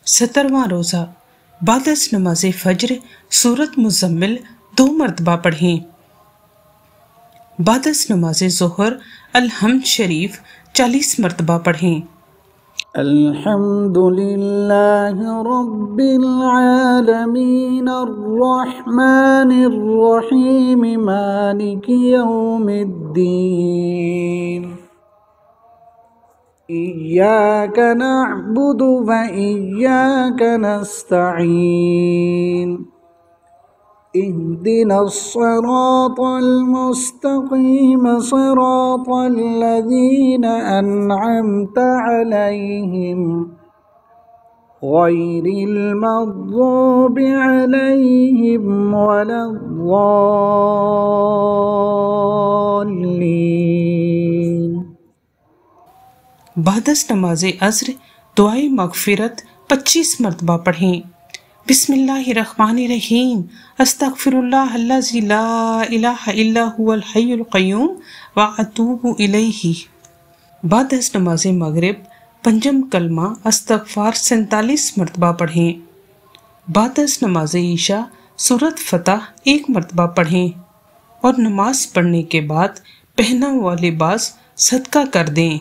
17واں روزہ بعد از نماز فجر سورت مزمل 2 مرتبہ پڑھیں۔ بعد از نماز ظہر الحمد شریف 40 مرتبہ پڑھیں۔ الحمد للہ رب العالمین الرحمن الرحیم مالک یوم الدین ایاک نعبد و ایاک نستعین اهدنا الصراط المستقيم صراط الذين أنعمت عليهم غير المغضوب عليهم ولا الضالين۔ بعد از نماز عصر دعائے مغفرت 25 مرتبہ پڑھیں۔ بسم اللہ الرحمن الرحیم، استغفر اللہ الذی لا الہ الا هو الحی القیوم واتوب الیہ۔ بعد از نماز مغرب پنجم کلمہ استغفار 47 مرتبہ پڑھیں۔ بعد از نماز عشاء سورت فتح 1 مرتبہ پڑھیں اور نماز پڑھنے کے بعد پہنا ہوا لباس صدقہ کر دیں۔